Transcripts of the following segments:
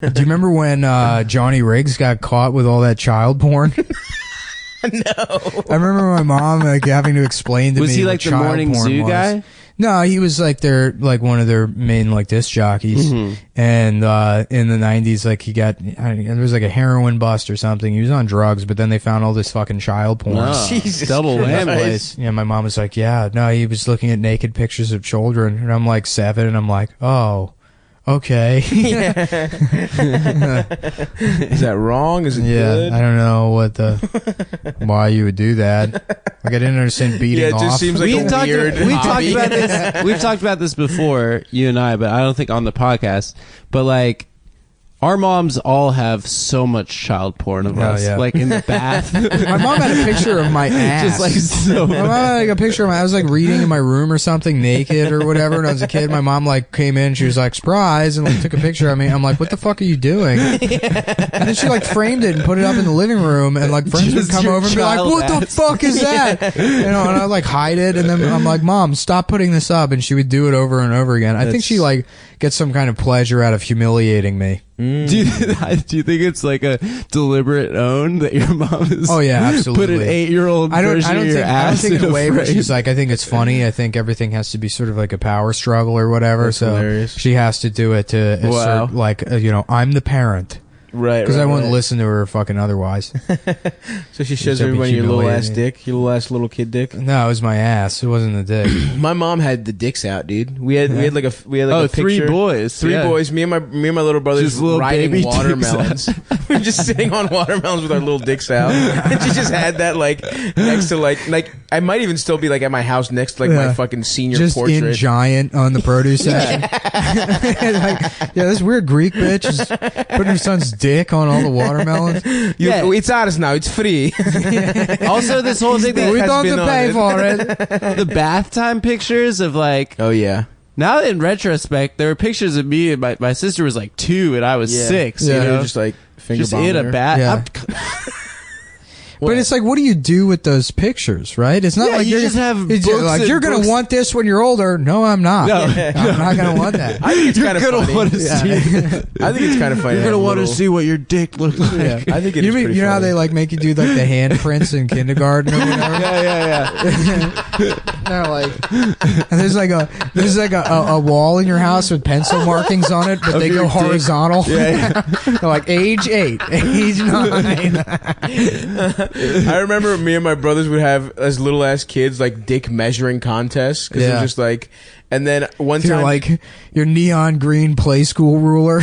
Do you remember when Johnny Riggs got caught with all that child porn? No. I remember my mom like having to explain to me. Was he what like the child morning porn zoo was. guy? No, he was like one of their main like disc jockeys. And in the 90s, like he got there was like a heroin bust or something. He was on drugs, but then they found all this fucking child porn. Oh, Jesus double Christ. whammy. Yeah, my mom was like, "Yeah, no, he was looking at naked pictures of children," and I'm like 7, and I'm like, "Oh, okay." Is that wrong? Is it good? I don't know why you would do that. Like, I didn't understand beating Yeah, it off. just seems like We've a talked, weird we've talked hobby. about this. We've talked about this before, you and I, but I don't think on the podcast. But like, our moms all have so much child porn of us, yeah. like in the bath. My mom had a picture of my ass. Just like so. My mom had like a picture of I was like reading in my room or something naked or whatever, and I was a kid. My mom like came in, she was like, "Surprise," and like took a picture of me. I'm like, "What the fuck are you doing?" And then she like framed it and put it up in the living room, and like friends would Just come your over and be like, child "What the ass." fuck is that?" You know, and I like hide it, and then I'm like, "Mom, stop putting this up," and she would do it over and over again. I think she like gets some kind of pleasure out of humiliating me. Do you think it's like a deliberate own that your mom is? Oh yeah, absolutely. Put an 8-year-old I don't version of your think ass it in a away, but frame? she's like, I think it's funny. I think everything has to be sort of like a power struggle or whatever. That's so hilarious. she has to do it to assert, like, I'm the parent. Right, Because I wouldn't right. listen to her fucking otherwise. So she shows Except everybody your little ass humiliating. dick, your little ass little kid dick. No, it was my ass. It wasn't the dick. My mom had the dicks out, dude. We had like a three picture. boys. Three yeah. boys. Me and my little brothers Just little riding baby watermelons. We were just sitting on watermelons with our little dicks out, and she just had that like next to like I might even still be like at my house next to like my fucking senior Just portrait. in giant on the produce section. This weird Greek bitch is putting her son's dick on all the watermelons. You, it's ours now. It's free. Also, this whole thing that We has don't been have to on pay it. for it. the bath time pictures of like. Oh yeah. Now in retrospect, there were pictures of me and my sister was like 2 and I was 6. Yeah. You know, Just like finger just in a bomber. bath. Yeah. But it's like, what do you do with those pictures, right? It's not Yeah, like you you're just have it's books like and you're going books. to want this when you're older. No, I'm not. No. I'm not going to want that. I think it's kind of You're gonna funny. want to see. I think it's kind of funny. You're gonna want to see what your dick looks like. Yeah. I think it you is pretty know how funny. they like make you do like the handprints in kindergarten or whatever? Yeah. They're like, and there's like a wall in your house with pencil markings on it, but Of they your go dick. horizontal. Yeah, They're like age 8, age 9. I remember me and my brothers would have as little ass kids like dick measuring contests because Yeah. it was just like, and then one You're time like your neon green play school ruler.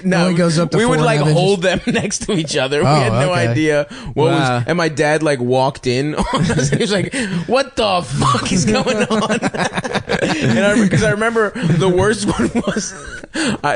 no, only goes up to we would 4 like 1/2 hold them next to each other. We Oh, had no okay. idea what Wow. was, and my dad like walked in on us and he was like, "What the fuck is going on?" And because I remember the worst one was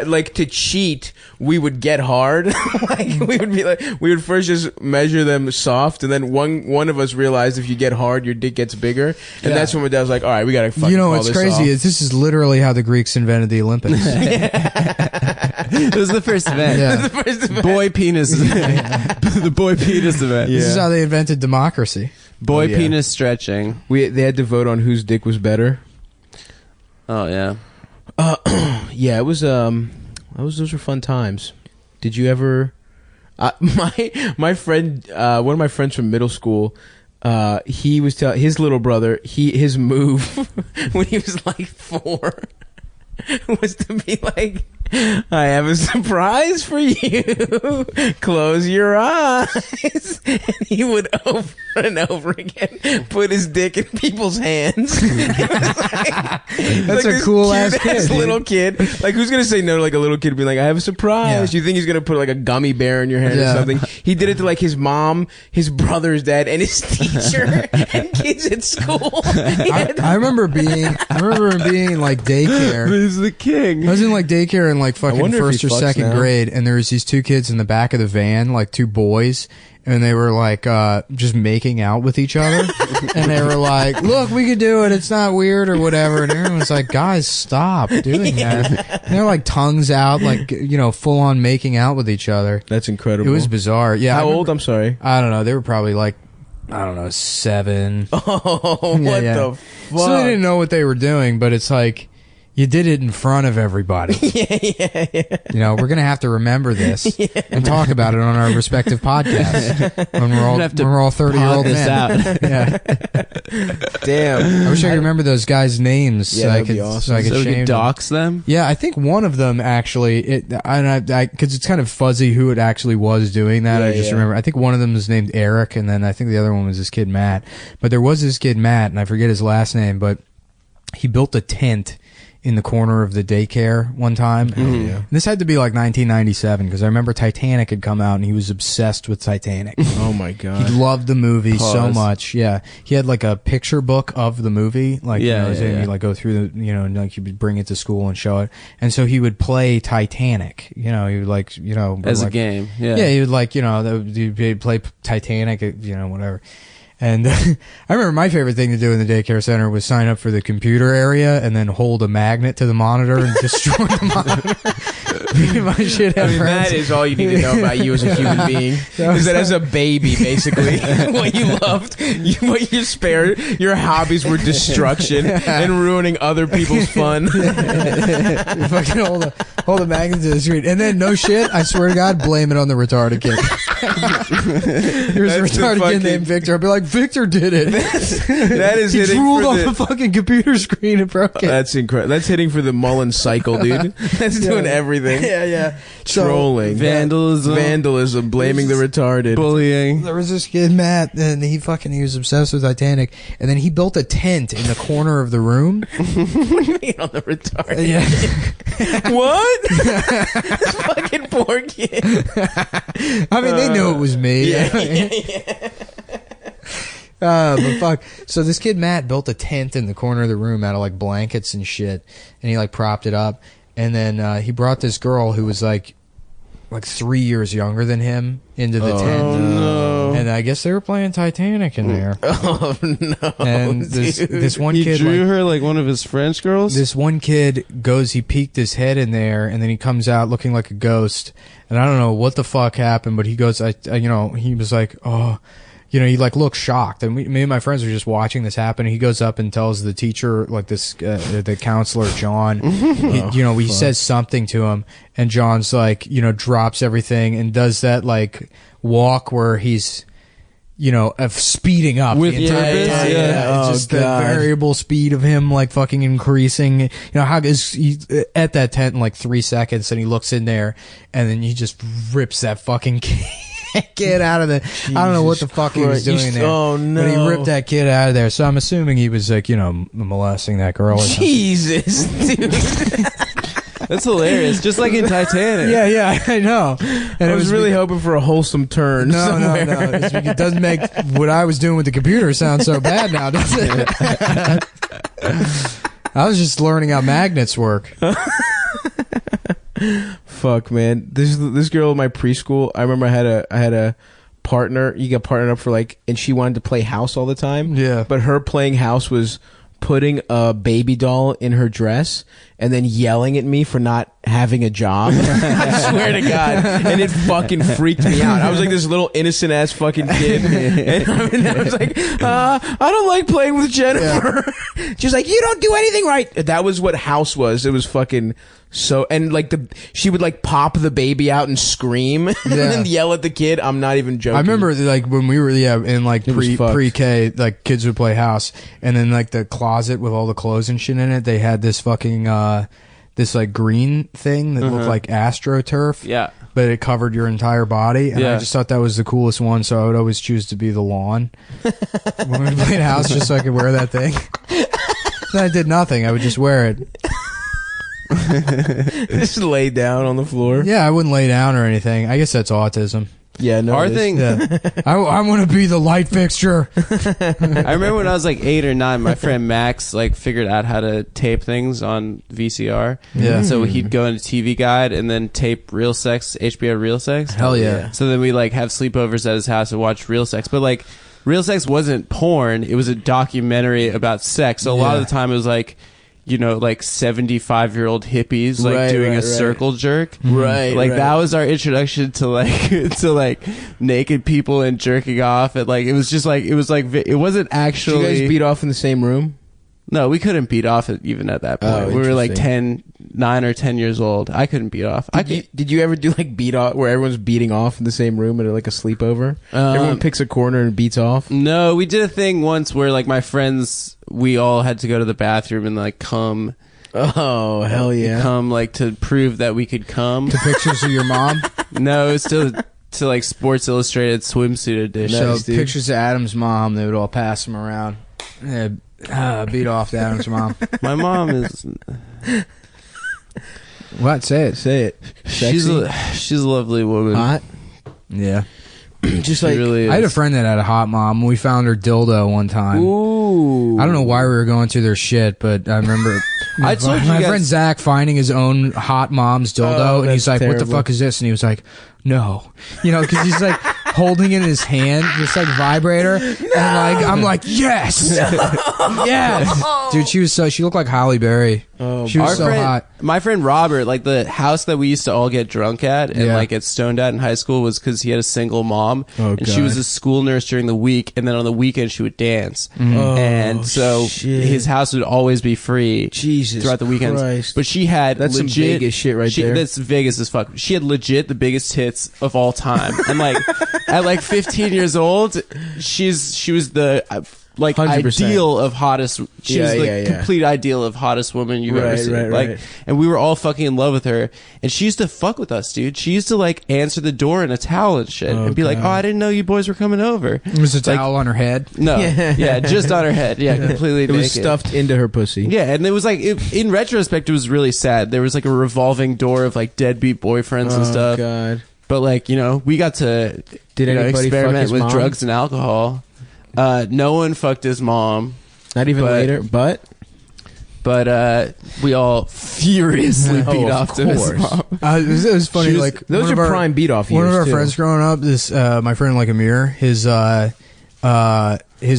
like to cheat, we would get hard. Like we would first just measure them soft, and then one of us realized if you get hard, your dick gets bigger, and Yeah. that's when my dad was like, "All right, we gotta fucking You know call what's this crazy off." is this is literally how the Greeks invented the Olympics. It was the first event. Yeah. The first event. Boy penis event. The boy penis event. This is how they invented democracy. Boy Oh, yeah. penis stretching. They had to vote on whose dick was better. Oh yeah. Yeah, it was those were fun times. Did you ever my friend one of my friends from middle school, he was telling his little brother, his move when he was like 4 was to be like, "I have a surprise for you. Close your eyes." And he would over and over again put his dick in people's hands. That's a cool ass kid, dude. little kid. Like, who's gonna say no to like a little kid being like, "I have a surprise"? Yeah. You think he's gonna put like a gummy bear in your hand Yeah. or something? He did it to like his mom, his brother's dad, and his teacher and kids at school. I remember being in like daycare. He's the king. I was in like daycare in like fucking wonder if first he or fucks second now. grade, and there was these 2 kids in the back of the van, like 2 boys, and they were like just making out with each other, and they were like, "Look, we could do it. It's not weird or whatever." And everyone was like, "Guys, stop doing that." And they're like tongues out, like full on making out with each other. That's incredible. It was bizarre. Yeah. How I old? I'm sorry. I don't know. They were probably like, I don't know, 7. Oh, Yeah, what yeah. the fuck? So they didn't know what they were doing, but it's like, You did it in front of everybody. yeah. You know, we're gonna have to remember this and talk about it on our respective podcasts when we're all 30-year-old this men. out. Yeah, Damn. I wish I could remember those guys' names. Yeah, so I that'd could, be awesome. so I could So we shame can them. dox them. Yeah, I think one of them actually, because it's kind of fuzzy who it actually was doing that. Yeah, I just yeah. remember. I think one of them was named Eric, and then I think the other one was this kid Matt. But there was this kid Matt, and I forget his last name, but he built a tent in the corner of the daycare one time. Yeah. And this had to be like 1997 because I remember Titanic had come out and he was obsessed with Titanic. Oh my He god. loved the movie so Pause. much. Yeah, he had like a picture book of the movie. Like, Yeah, you know, yeah, so yeah. he'd like go through the, you know, and like he would bring it to school and show it. And so he would play Titanic. You know, he would like, you know, As like, a game. Yeah. Yeah, he would like, you know, he'd play Titanic. You know, whatever. And I remember my favorite thing to do in the daycare center was sign up for the computer area and then hold a magnet to the monitor and destroy the monitor. Me and my shit I have mean, friends. that is all you need to know about you as a human being. Is that as a baby, basically, what you loved, what your your hobbies were destruction and ruining other people's fun. Fucking hold a magnet to the screen. And then, no shit, I swear to God, blame it on the retarded kid. There's a That's the retarded fucking- kid named Victor. I'll be like, Victor did it. That is He hitting drooled for off the. the fucking computer screen and broke it. That's incredible. That's hitting for the Mullen cycle, dude. That's doing everything. Yeah. So, Trolling, vandalism, blaming the retarded. Bullying. there was this kid, Matt, and he was obsessed with Titanic. And then he built a tent in the corner of the room. On the retarded. Yeah. What? Fucking poor kid. I mean, they knew it was me. But fuck. So this kid Matt built a tent in the corner of the room out of like blankets and shit, and he like propped it up, and then he brought this girl who was like 3 years younger than him into the tent. no. And I guess they were playing Titanic in there. Oh no. And this one He kid drew like, her like one of his French girls. this one kid he peeked his head in there, and then he comes out looking like a ghost. And I don't know what the fuck happened, but he goes, he was like, oh, you know, he like looked shocked. And me and my friends were just watching this happen. And he goes up and tells the teacher, like this, the counselor, John, he says something to him, and John's like, you know, drops everything and does that like walk where he's, you know, of speeding up With the entire purpose? time. Yeah. It's Oh, just God. the variable speed of him like fucking increasing. You know, how is he at that tent in like 3 seconds, and he looks in there, and then he just rips that fucking kid out of the. I don't know what the fuck he was Christ. doing there. Oh, no. But he ripped that kid out of there. So I'm assuming he was like, you know, molesting that girl. Or something. Jesus, dude. That's hilarious. Just like in Titanic. Yeah, I know. And I was really hoping for a wholesome turn. No. somewhere. It doesn't make what I was doing with the computer sound so bad now, does it? I was just learning how magnets work. Fuck, man. This girl in my preschool. I remember I had a partner. You got partnered up for like, and she wanted to play house all the time. Yeah. But her playing house was putting a baby doll in her dress and then yelling at me for not having a job. I swear to God. And it fucking freaked me out. I was like this little innocent ass fucking kid. And I was like, I don't like playing with Jennifer. She was like, you don't do anything right. That was what house was. It was fucking so, and like she would like pop the baby out and scream and then yell at the kid. I'm not even joking. I remember like when we were in like It was fucked. pre-K, like kids would play house, and then like the closet with all the clothes and shit in it, they had this fucking this like green thing that looked like AstroTurf. Yeah. But it covered your entire body, and Yeah. I just thought that was the coolest one. So I would always choose to be the lawn when we played house, just so I could wear that thing. Then I did nothing. I would just wear it. just lay down on the floor. Yeah, I wouldn't lay down or anything. I guess that's autism. Yeah, no. Our it is. thing, Yeah, I want to be the light fixture. I remember when I was like 8 or 9, my friend Max like figured out how to tape things on VCR. Yeah. So he'd go into TV Guide and then tape Real Sex, HBO Real Sex. Hell yeah. So then we like have sleepovers at his house and watch Real Sex. But like Real Sex wasn't porn, it was a documentary about sex. So a lot of the time it was like, you know, like 75-year-old hippies like Right, doing right, a right. circle jerk. Right. Like right. that was our introduction to like to like naked people and jerking off, and like it was just like it was like it wasn't Did you actually guys beat off in the same room? No, we couldn't beat off even at that point. Oh, We were like interesting. 9 or 10 years old. I couldn't beat off. Did you ever do like beat off where everyone's beating off in the same room at like a sleepover? Everyone picks a corner and beats off. No, we did a thing once where like my friends, we all had to go to the bathroom and like come. Oh hell yeah! Come like to prove that we could come. To pictures of your mom. No, it's to like Sports Illustrated swimsuit edition. So Nice, dude. pictures of Adam's mom, they would all pass them around. Yeah, beat off Adam's mom. My mom is. What? Say it. Say it. She's a lovely woman. Hot. Yeah. Just She like really is. I had a friend that had a hot mom. We found her dildo one time. ooh. I don't know why we were going through their shit, but I remember I told you my guys- friend Zach finding his own hot mom's dildo, Oh, and he's that's like, "What the terrible. fuck is this?" And he was like, "No," because he's like holding it in his hand, just like vibrator, and like I'm like, "Yes, yes, dude." She looked like Halle Berry. Oh, She was so hot. My friend Robert, like the house that we used to all get drunk at and Yeah. like get stoned at in high school was because he had a single mom, Oh, and she God. was a school nurse during the week, and then on the weekend she would dance, Oh, and so shit. his house would always be free. Jesus Throughout the weekends, Christ. but she had That's some legit, Vegas shit right there. That's Vegas as fuck. She had legit the biggest tits of all time, and like at like 15 years old, she was the like 100%. ideal of hottest. She was Yeah, the yeah, yeah. complete ideal of hottest woman you've ever Right, seen. right, like, right. and we were all fucking in love with her, and she used to fuck with us, dude. She used to like answer the door in a towel and shit, Oh, and be like, God. "Oh, I didn't know you boys were coming over." It was a Like- towel on her head. No, Yeah. yeah, just on her head, yeah, completely. It was naked. stuffed into her pussy. Yeah, and it was like, in retrospect, it was really sad. There was like a revolving door of like deadbeat boyfriends and Oh stuff. God. But like, we got to Did anybody fuck experiment his with mom? drugs and alcohol. No one fucked his mom, Not even But- later, but but we all furiously Oh, beat of off to his course. mom. It was funny. She was- like those one are of our- prime beat off years. One of our too. friends growing up, this my friend like Amir, his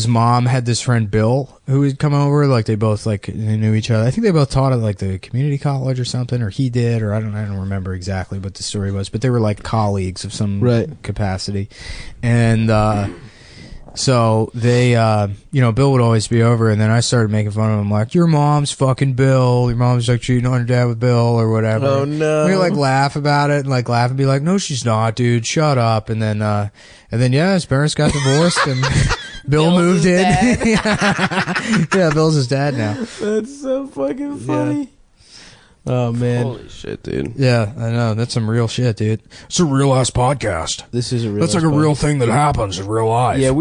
mom had this friend Bill who would come over. Like they both they knew each other. I think they both taught at like the community college or something, or he did, or I don't remember exactly what the story was. But they were like colleagues of some Right. capacity, and so they Bill would always be over, and then I started making fun of him, like, "Your mom's fucking Bill. Your mom's like cheating on your dad with Bill or whatever." Oh, no. We like laugh about it and like laugh and be like, "No, she's not, dude. Shut up." And then yeah, his parents got divorced and Bill moved in. Yeah, Bill's his dad now. That's so fucking funny. Oh man, Holy shit, dude! Yeah, I know. That's some real shit, dude. It's a real ass podcast. this is a real. That's like a real thing that happens in real life. Yeah,